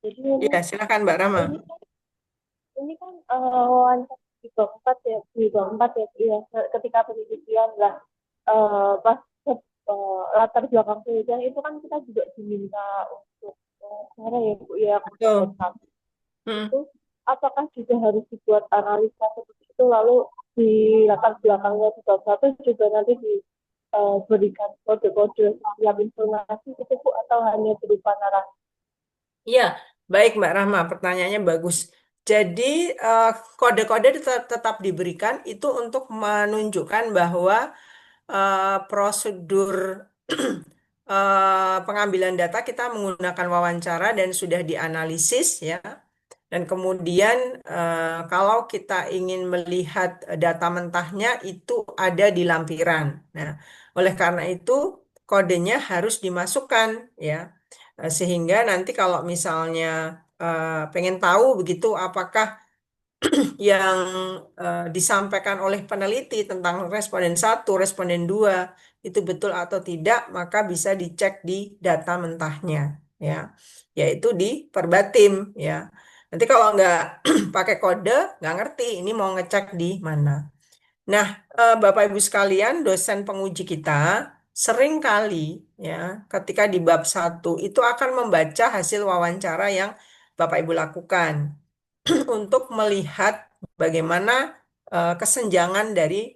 Jadi Ya, silakan Mbak Rahma. ini ini kan wawancara di bab 4 ya, di bab 4 ya, iya, ketika penelitian lah, pas latar belakang penelitian itu kan kita juga diminta untuk wawancara ya Bu, ya ketika bab Betul. 1 Hmm. itu apakah juga harus dibuat analisa seperti itu, lalu di latar belakangnya di bab 1 juga nanti berikan kode-kode yang informasi itu Bu, atau hanya berupa narasi? Iya, baik Mbak Rahma, pertanyaannya bagus. Jadi eh, kode-kode tetap diberikan itu untuk menunjukkan bahwa prosedur pengambilan data kita menggunakan wawancara dan sudah dianalisis ya. Dan kemudian kalau kita ingin melihat data mentahnya itu ada di lampiran. Nah, oleh karena itu kodenya harus dimasukkan ya. Sehingga nanti kalau misalnya pengen tahu begitu apakah yang disampaikan oleh peneliti tentang responden satu, responden dua itu betul atau tidak, maka bisa dicek di data mentahnya, ya, yaitu di Perbatim, ya. Nanti kalau nggak pakai kode, nggak ngerti ini mau ngecek di mana. Nah, Bapak Ibu sekalian, dosen penguji kita sering kali, ya, ketika di bab satu itu akan membaca hasil wawancara yang Bapak Ibu lakukan untuk melihat bagaimana kesenjangan dari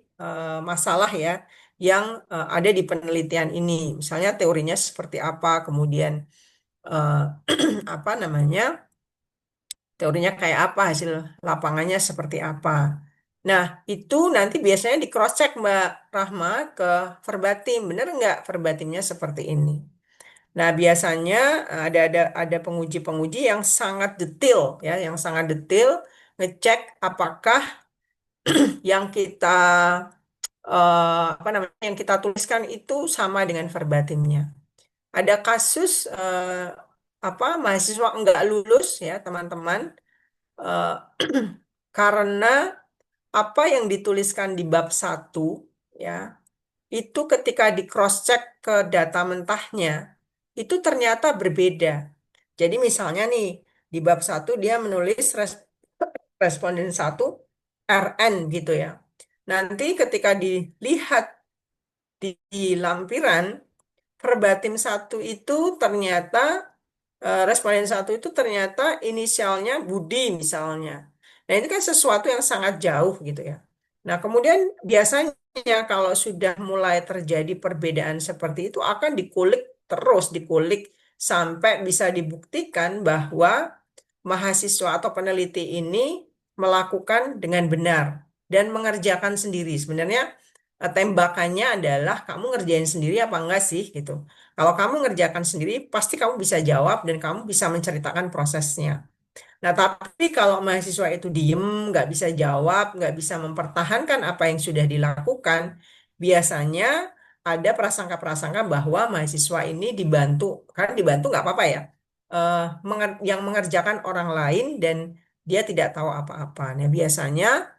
masalah ya yang ada di penelitian ini. Misalnya teorinya seperti apa, kemudian eh, apa namanya, teorinya kayak apa, hasil lapangannya seperti apa. Nah, itu nanti biasanya di cross check Mbak Rahma ke verbatim, bener nggak verbatimnya seperti ini. Nah, biasanya ada penguji-penguji yang sangat detail ya, yang sangat detail ngecek apakah yang kita apa namanya yang kita tuliskan itu sama dengan verbatimnya. Ada kasus apa mahasiswa enggak lulus ya, teman-teman, eh, karena apa yang dituliskan di bab satu ya, itu ketika di cross check ke data mentahnya itu ternyata berbeda. Jadi misalnya nih, di bab satu dia menulis responden satu RN gitu ya. Nanti ketika dilihat di lampiran, verbatim satu itu ternyata responden satu itu ternyata inisialnya Budi misalnya. Nah, ini kan sesuatu yang sangat jauh gitu ya. Nah, kemudian biasanya kalau sudah mulai terjadi perbedaan seperti itu akan dikulik terus, dikulik sampai bisa dibuktikan bahwa mahasiswa atau peneliti ini melakukan dengan benar dan mengerjakan sendiri. Sebenarnya tembakannya adalah kamu ngerjain sendiri apa enggak sih gitu. Kalau kamu ngerjakan sendiri, pasti kamu bisa jawab dan kamu bisa menceritakan prosesnya. Nah, tapi kalau mahasiswa itu diem, nggak bisa jawab, nggak bisa mempertahankan apa yang sudah dilakukan, biasanya ada prasangka-prasangka bahwa mahasiswa ini dibantu, karena dibantu nggak apa-apa ya, yang mengerjakan orang lain dan dia tidak tahu apa-apa. Nah, biasanya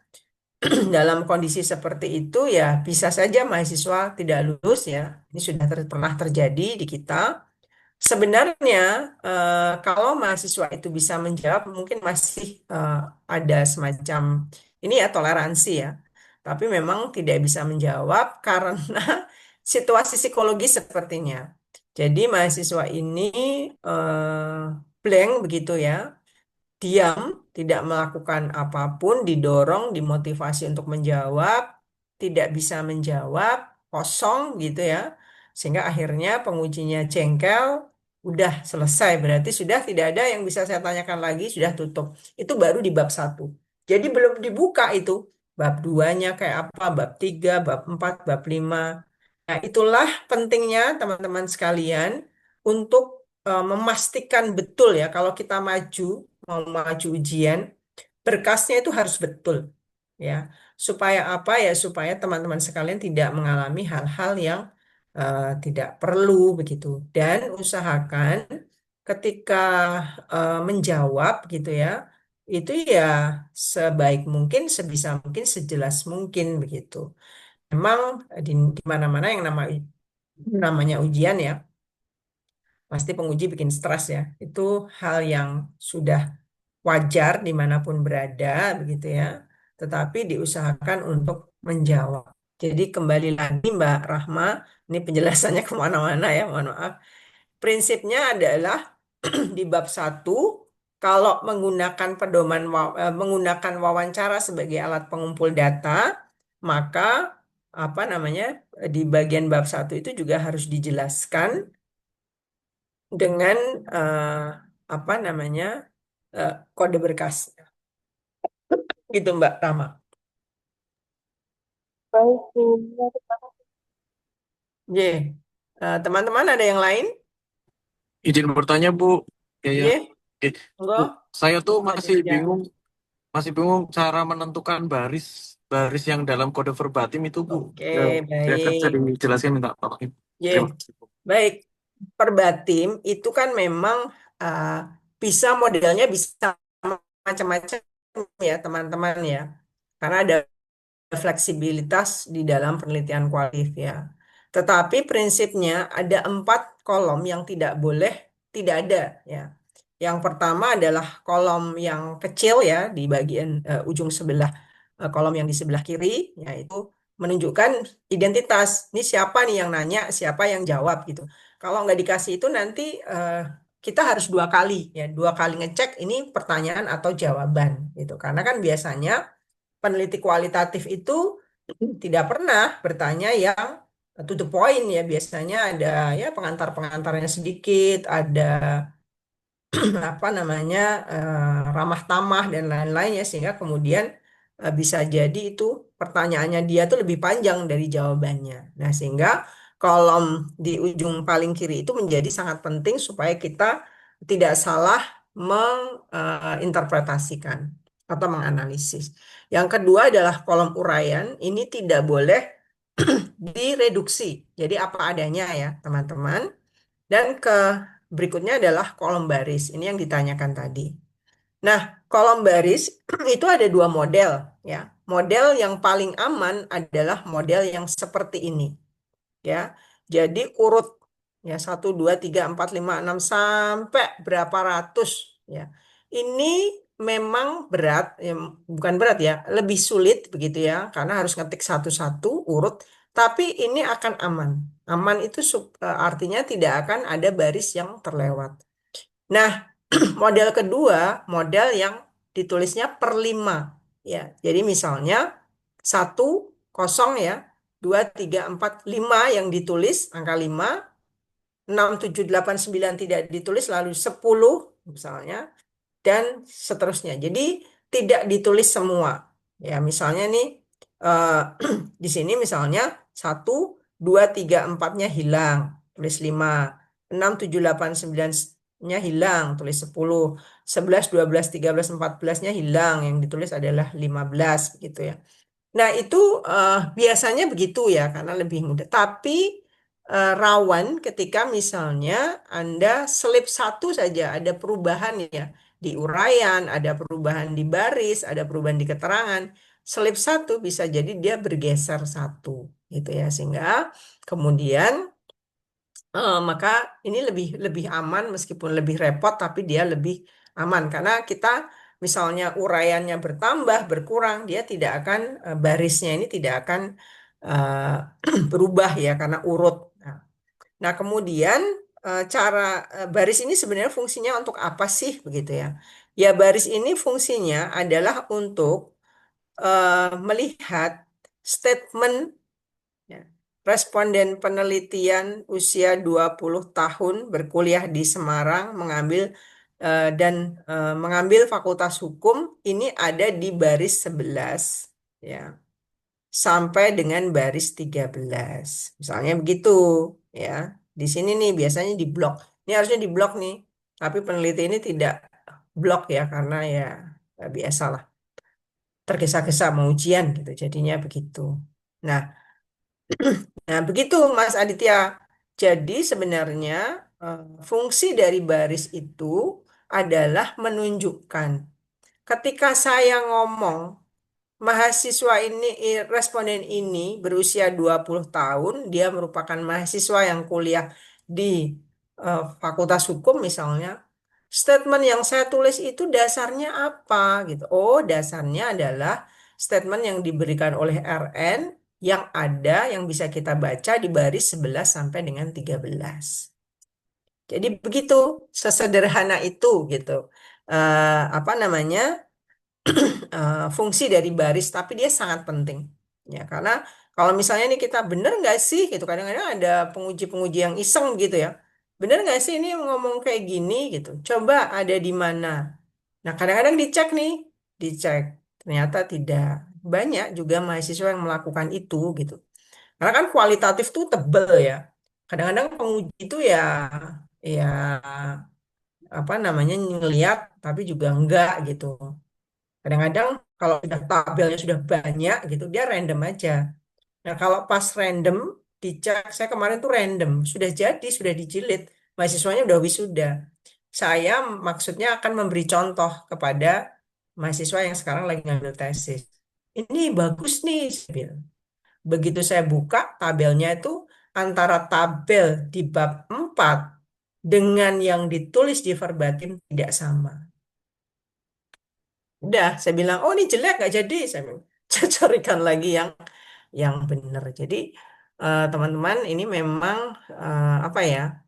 dalam kondisi seperti itu ya bisa saja mahasiswa tidak lulus ya. Ini sudah pernah terjadi di kita. Sebenarnya kalau mahasiswa itu bisa menjawab mungkin masih ada semacam ini ya toleransi ya. Tapi memang tidak bisa menjawab karena situasi psikologis sepertinya. Jadi mahasiswa ini blank begitu ya, diam, tidak melakukan apapun, didorong, dimotivasi untuk menjawab, tidak bisa menjawab, kosong gitu ya. Sehingga akhirnya pengujinya jengkel, udah selesai. Berarti sudah tidak ada yang bisa saya tanyakan lagi, sudah tutup. Itu baru di bab satu. Jadi belum dibuka itu. Bab duanya kayak apa, bab tiga, bab empat, bab lima. Nah, itulah pentingnya teman-teman sekalian untuk memastikan betul ya kalau kita mau maju ujian, berkasnya itu harus betul ya. Supaya apa ya? Supaya teman-teman sekalian tidak mengalami hal-hal yang tidak perlu begitu. Dan usahakan ketika menjawab gitu ya, itu ya sebaik mungkin, sebisa mungkin, sejelas mungkin begitu. Memang di mana-mana yang namanya ujian ya, pasti penguji bikin stres ya. Itu hal yang sudah wajar dimanapun berada, begitu ya. Tetapi diusahakan untuk menjawab. Jadi kembali lagi Mbak Rahma, ini penjelasannya kemana-mana ya, mohon maaf. Prinsipnya adalah di bab satu, kalau menggunakan wawancara sebagai alat pengumpul data, maka apa namanya di bagian bab satu itu juga harus dijelaskan dengan apa namanya kode berkas gitu Mbak Rama. Baik, Bu. Ya, terima kasih. Y. Teman-teman ada yang lain? Izin bertanya, Bu. Ya, ya. Iya, Oke. monggo. Bu, saya tuh Mbak Aditya. masih bingung cara menentukan baris baris yang dalam kode verbatim itu, Bu. Oke, Ya, saya bisa baik. dijelaskan minta tolong. Ye, Terima kasih, Bu. baik. Perbatim itu kan memang uh, bisa modelnya bisa macam-macam ya teman-teman ya. Karena ada fleksibilitas di dalam penelitian kualitatif ya. Tetapi prinsipnya ada 4 kolom yang tidak boleh tidak ada ya. Yang pertama adalah kolom yang kecil ya di bagian ujung sebelah kolom yang di sebelah kiri, yaitu menunjukkan identitas. Ini siapa nih yang nanya, siapa yang jawab gitu. Kalau nggak dikasih itu nanti kita harus 2 kali ya, 2 kali ngecek ini pertanyaan atau jawaban gitu. Karena kan biasanya peneliti kualitatif itu tidak pernah bertanya yang to the point ya. Biasanya ada ya pengantar-pengantarnya sedikit, ada apa namanya ramah tamah dan lain-lain ya sehingga kemudian bisa jadi itu pertanyaannya dia tuh lebih panjang dari jawabannya. Nah, sehingga kolom di ujung paling kiri itu menjadi sangat penting supaya kita tidak salah menginterpretasikan atau menganalisis. Yang kedua adalah kolom uraian. Ini tidak boleh direduksi. Jadi apa adanya ya, teman-teman. Dan berikutnya adalah kolom baris. Ini yang ditanyakan tadi. Nah, kolom baris itu ada 2 model ya. Model yang paling aman adalah model yang seperti ini ya. Jadi urut ya 1, 2, 3, 4, 5, 6 sampai berapa ratus ya. Ini memang berat ya, bukan berat ya, lebih sulit begitu ya karena harus ngetik satu-satu urut, tapi ini akan aman. Aman itu artinya tidak akan ada baris yang terlewat. Nah, model kedua, model yang ditulisnya per 5 ya. Jadi misalnya 1, 0 ya, 2, 3, 4, 5 yang ditulis angka 5, 6, 7, 8, 9 tidak ditulis lalu 10 misalnya dan seterusnya. Jadi tidak ditulis semua. Ya, misalnya nih eh, di sini misalnya 1, 2, 3, 4-nya hilang, tulis 5. 6, 7, 8, 9-nya hilang, tulis 10. 11, 12, 13, 14-nya hilang, yang ditulis adalah 15 gitu ya. Nah, itu biasanya begitu ya, karena lebih mudah. Tapi rawan ketika misalnya Anda selip satu saja, ada perubahan ya di uraian, ada perubahan di baris, ada perubahan di keterangan. Selip satu bisa jadi dia bergeser satu, gitu ya. Sehingga kemudian maka ini lebih lebih aman meskipun lebih repot, tapi dia lebih aman karena kita misalnya uraiannya bertambah berkurang dia tidak akan barisnya ini tidak akan berubah ya karena urut. Nah, nah, kemudian cara baris ini sebenarnya fungsinya untuk apa sih begitu ya? Ya baris ini fungsinya adalah untuk melihat statement ya. Responden penelitian usia 20 tahun berkuliah di Semarang mengambil Fakultas Hukum ini ada di baris 11 ya sampai dengan baris 13. Misalnya begitu ya. Di sini nih biasanya di blok. Ini harusnya di blok nih. Tapi peneliti ini tidak blok ya karena ya biasalah tergesa-gesa mau ujian gitu. Jadinya begitu. Nah, Nah, begitu Mas Aditya. Jadi sebenarnya eh, fungsi dari baris itu adalah menunjukkan ketika saya ngomong mahasiswa ini, responden ini berusia 20 tahun, dia merupakan mahasiswa yang kuliah di Fakultas Hukum misalnya. Statement yang saya tulis itu dasarnya apa gitu. Oh, dasarnya adalah statement yang diberikan oleh RN yang ada yang bisa kita baca di baris 11 sampai dengan 13. Jadi begitu sesederhana itu gitu. Apa namanya? Fungsi dari baris, tapi dia sangat penting. Ya, karena kalau misalnya nih kita bener nggak sih, gitu kadang-kadang ada penguji-penguji yang iseng gitu ya, bener nggak sih ini ngomong kayak gini gitu, coba ada di mana. Nah kadang-kadang dicek nih, dicek ternyata tidak banyak juga mahasiswa yang melakukan itu gitu. Karena kan kualitatif tuh tebel ya. Kadang-kadang penguji itu ya, ya apa namanya ngeliat, tapi juga enggak gitu. Kadang-kadang kalau sudah tabelnya sudah banyak gitu, dia random aja. Nah, kalau pas random dicek, saya kemarin tuh random, sudah jadi, sudah dijilid, mahasiswanya udah wisuda. Saya maksudnya akan memberi contoh kepada mahasiswa yang sekarang lagi ngambil tesis. Ini bagus nih, saya bilang. Begitu saya buka tabelnya itu antara tabel di bab 4 dengan yang ditulis di verbatim tidak sama. Udah, saya bilang, oh ini jelek nggak jadi. Saya bilang, saya carikan lagi yang benar. Jadi teman-teman ini memang apa ya,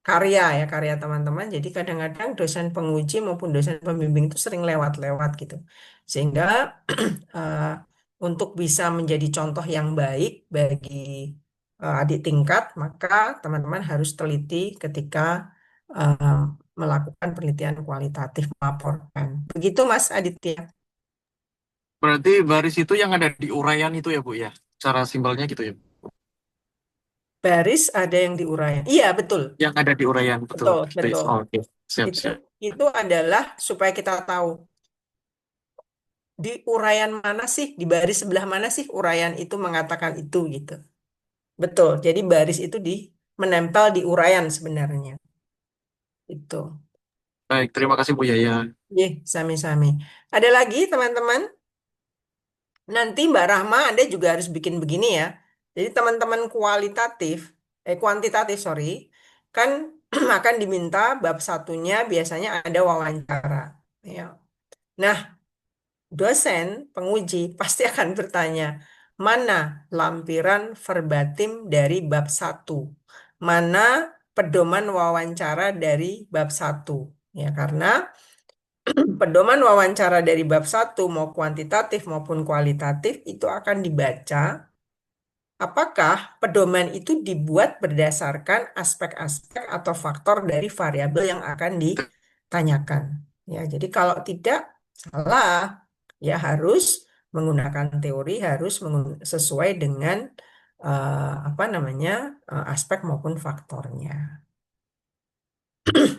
karya ya, karya teman-teman. Jadi kadang-kadang dosen penguji maupun dosen pembimbing itu sering lewat-lewat gitu. Sehingga eh, untuk bisa menjadi contoh yang baik bagi adik tingkat, maka teman-teman harus teliti ketika eh, melakukan penelitian kualitatif melaporkan. Begitu Mas Aditya. Berarti baris itu yang ada di uraian itu ya Bu ya? Cara simpelnya gitu ya. Baris ada yang diuraikan. Iya, betul. Yang ada di uraian betul. Betul, betul. Oh, oke. Siap, Itu siap. itu adalah supaya kita tahu di uraian mana sih, di baris sebelah mana sih uraian itu mengatakan itu gitu. Betul. Jadi baris itu menempel di uraian sebenarnya. Itu. Baik, terima kasih Bu Yaya. Ye, sami-sami. Ada lagi teman-teman? Nanti Mbak Rahma Anda juga harus bikin begini ya. Jadi teman-teman kuantitatif, sorry, kan akan diminta bab satunya biasanya ada wawancara. Ya. Nah, dosen penguji pasti akan bertanya, mana lampiran verbatim dari bab satu? Mana pedoman wawancara dari bab satu? Ya, karena pedoman wawancara dari bab satu mau kuantitatif maupun kualitatif itu akan dibaca apakah pedoman itu dibuat berdasarkan aspek-aspek atau faktor dari variabel yang akan ditanyakan. Ya, jadi kalau tidak salah, ya harus menggunakan teori, harus sesuai dengan apa namanya aspek maupun faktornya.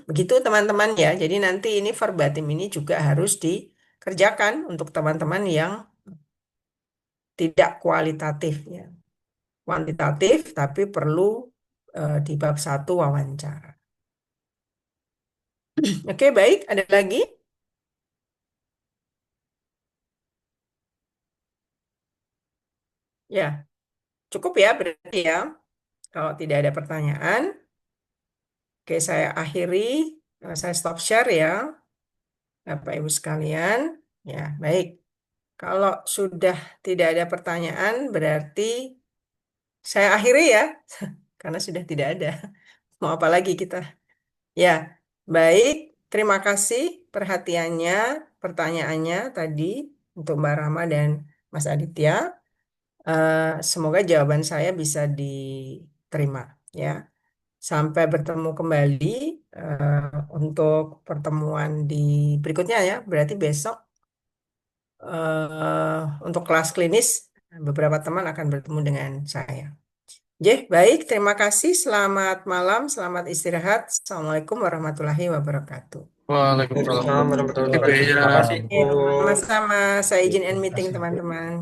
Begitu teman-teman ya. Jadi nanti ini verbatim ini juga harus dikerjakan untuk teman-teman yang tidak kualitatif ya. Kuantitatif tapi perlu di bab satu wawancara. Oke, baik. Ada lagi? Ya, cukup ya berarti ya. Kalau tidak ada pertanyaan, oke saya akhiri. Saya stop share ya, Bapak Ibu sekalian. Ya, baik. Kalau sudah tidak ada pertanyaan, berarti saya akhiri ya, karena sudah tidak ada. Mau apa lagi kita? Ya, baik. Terima kasih perhatiannya, pertanyaannya tadi untuk Mbak Rama dan Mas Aditya. Eh, Semoga jawaban saya bisa diterima. Ya, sampai bertemu kembali untuk pertemuan di berikutnya ya. Berarti besok untuk kelas klinis beberapa teman akan bertemu dengan saya. Baik. Terima kasih. Selamat malam, selamat istirahat. Assalamualaikum warahmatullahi wabarakatuh. Waalaikumsalam Waalaikumsalam warahmatullahi warahmatullahi wabarakatuh. wabarakatuh. Terima kasih Terima Bu kasih, Yaya. Bu. Sama-sama. Saya izin end Terima meeting, kasih, Bu. teman-teman.